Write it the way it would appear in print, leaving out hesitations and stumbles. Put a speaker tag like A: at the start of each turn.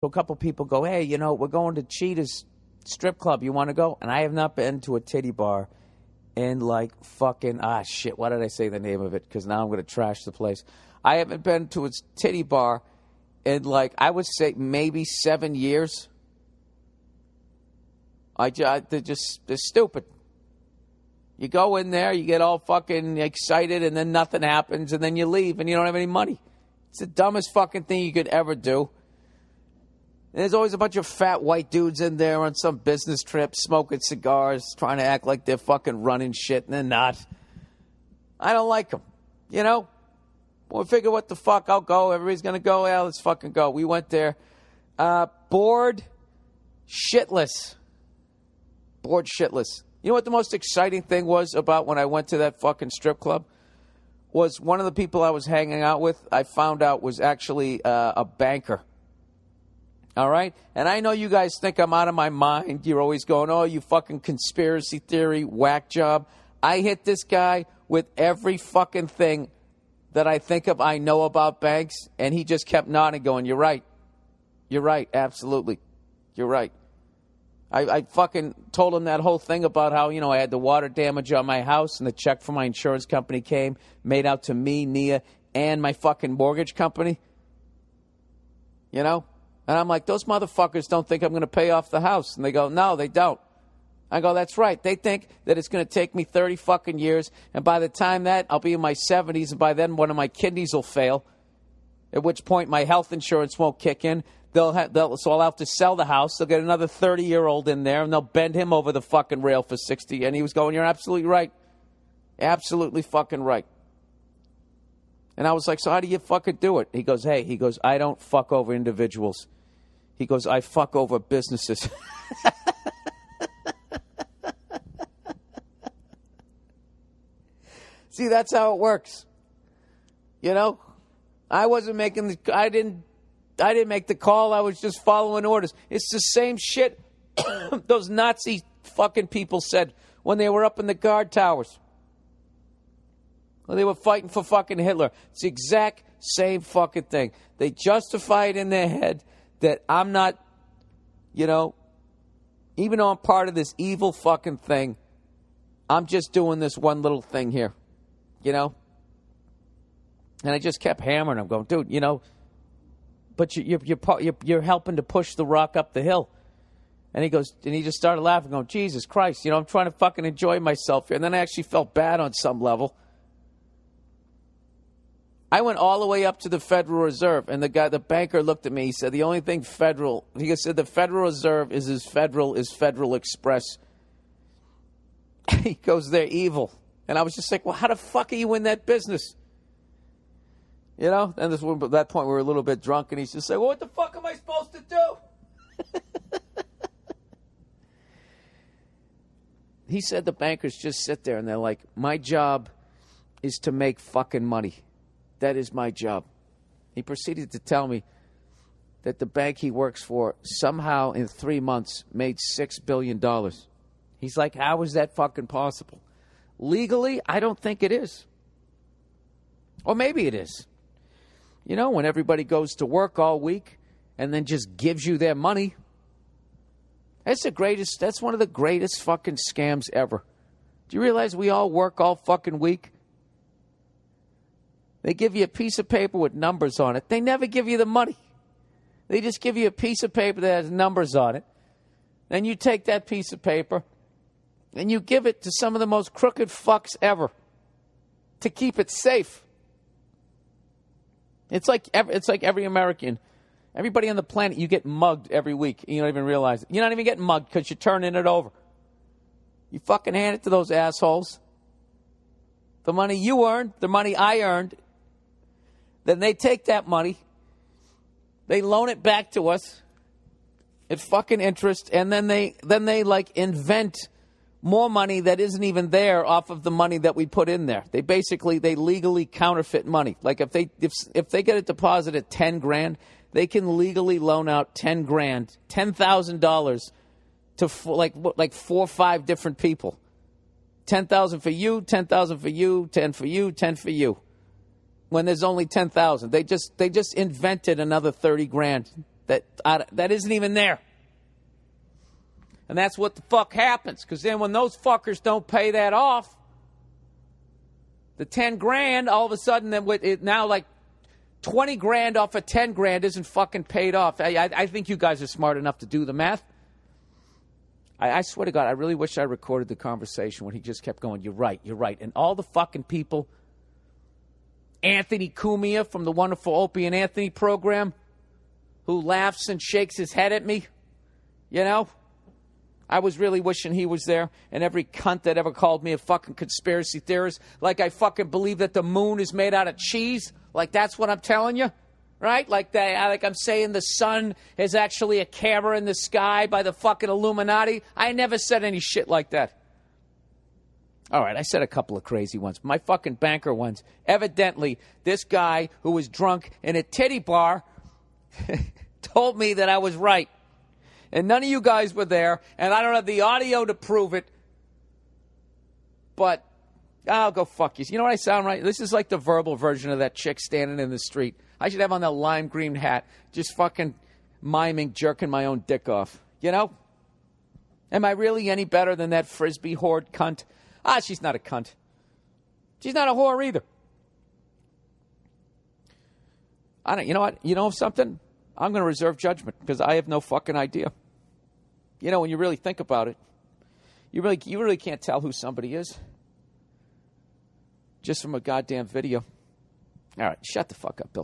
A: So a couple people go, hey, you know, we're going to Cheetah's strip club. You want to go? And I have not been to a titty bar in like fucking, shit, why did I say the name of it? Because now I'm going to trash the place. I haven't been to a titty bar in like, I would say maybe 7 years. They're stupid. You go in there, you get all fucking excited, and then nothing happens, and then you leave, and you don't have any money. It's the dumbest fucking thing you could ever do. And there's always a bunch of fat white dudes in there on some business trip, smoking cigars, trying to act like they're fucking running shit, and they're not. I don't like them, you know? We'll figure what the fuck, I'll go. Everybody's going to go. Yeah, let's fucking go. We went there. Bored shitless. Bored shitless. You know what the most exciting thing was about when I went to that fucking strip club? Was one of the people I was hanging out with, I found out was actually a banker. All right? And I know you guys think I'm out of my mind. You're always going, oh, you fucking conspiracy theory, whack job. I hit this guy with every fucking thing that I think of, I know about banks, and he just kept nodding, going, you're right. You're right, absolutely. You're right. I fucking told him that whole thing about how, you know, I had the water damage on my house and the check from my insurance company came, made out to me, Nia, and my fucking mortgage company. You know? And I'm like, those motherfuckers don't think I'm going to pay off the house. And they go, no, they don't. I go, that's right. They think that it's going to take me 30 fucking years, and by the time that, I'll be in my 70s, and by then one of my kidneys will fail, at which point my health insurance won't kick in. So I'll have to sell the house. They'll get another 30-year-old in there, and they'll bend him over the fucking rail for 60. And he was going, you're absolutely right. Absolutely fucking right. And I was like, so how do you fucking do it? He goes, I don't fuck over individuals. He goes, I fuck over businesses. See, that's how it works. You know? I didn't make the call. I was just following orders. It's the same shit those Nazi fucking people said when they were up in the guard towers. When they were fighting for fucking Hitler. It's the exact same fucking thing. They justify it in their head that I'm not, you know, even though I'm part of this evil fucking thing, I'm just doing this one little thing here, you know? And I just kept hammering him, going, dude, you know, but you're helping to push the rock up the hill. And he goes, and he just started laughing, going, Jesus Christ, you know, I'm trying to fucking enjoy myself here. And then I actually felt bad on some level. I went all the way up to the Federal Reserve, and the banker looked at me. He said, the only thing federal, he said, the Federal Reserve is as federal as Federal Express. He goes, they're evil. And I was just like, well, how the fuck are you in that business? You know? And at that point, we were a little bit drunk, and he's just like, well, what the fuck am I supposed to do? He said the bankers just sit there, and they're like, my job is to make fucking money. That is my job. He proceeded to tell me that the bank he works for somehow in 3 months made $6 billion. He's like, how is that fucking possible? Legally, I don't think it is. Or maybe it is. You know, when everybody goes to work all week and then just gives you their money. That's one of the greatest fucking scams ever. Do you realize we all work all fucking week? They give you a piece of paper with numbers on it. They never give you the money. They just give you a piece of paper that has numbers on it. Then you take that piece of paper and you give it to some of the most crooked fucks ever to keep it safe. It's like every American, everybody on the planet, you get mugged every week. And you don't even realize it. You're not even getting mugged because you're turning it over. You fucking hand it to those assholes. The money you earned, the money I earned. Then they take that money, they loan it back to us at fucking interest, and then they like invent more money that isn't even there off of the money that we put in there. They legally counterfeit money. Like if they get a deposit at $10,000, they can legally loan out $10,000, $10,000 to like 4 or 5 different people. 10,000 for you, 10,000 for you, 10 for you, 10 for you. When there's only 10,000, they just invented another 30 grand that isn't even there. And that's what the fuck happens. Because then when those fuckers don't pay that off, the 10 grand, all of a sudden, now like 20 grand off of 10 grand isn't fucking paid off. I think you guys are smart enough to do the math. I swear to God, I really wish I recorded the conversation when he just kept going, you're right. And all the fucking people, Anthony Cumia from the wonderful Opie and Anthony program, who laughs and shakes his head at me, you know? I was really wishing he was there, and every cunt that ever called me a fucking conspiracy theorist, like I fucking believe that the moon is made out of cheese, like that's what I'm telling you, right? Like I'm saying the sun is actually a camera in the sky by the fucking Illuminati. I never said any shit like that. All right, I said a couple of crazy ones. My fucking banker ones. Evidently, this guy who was drunk in a titty bar told me that I was right. And none of you guys were there, and I don't have the audio to prove it. But I'll go fuck you. You know what I sound right? This is like the verbal version of that chick standing in the street. I should have on that lime green hat, just fucking miming, jerking my own dick off. You know? Am I really any better than that frisbee horde cunt? She's not a cunt. She's not a whore either. You know what? You know something? I'm going to reserve judgment because I have no fucking idea. You know, when you really think about it, you really can't tell who somebody is just from a goddamn video. All right, shut the fuck up, Bill.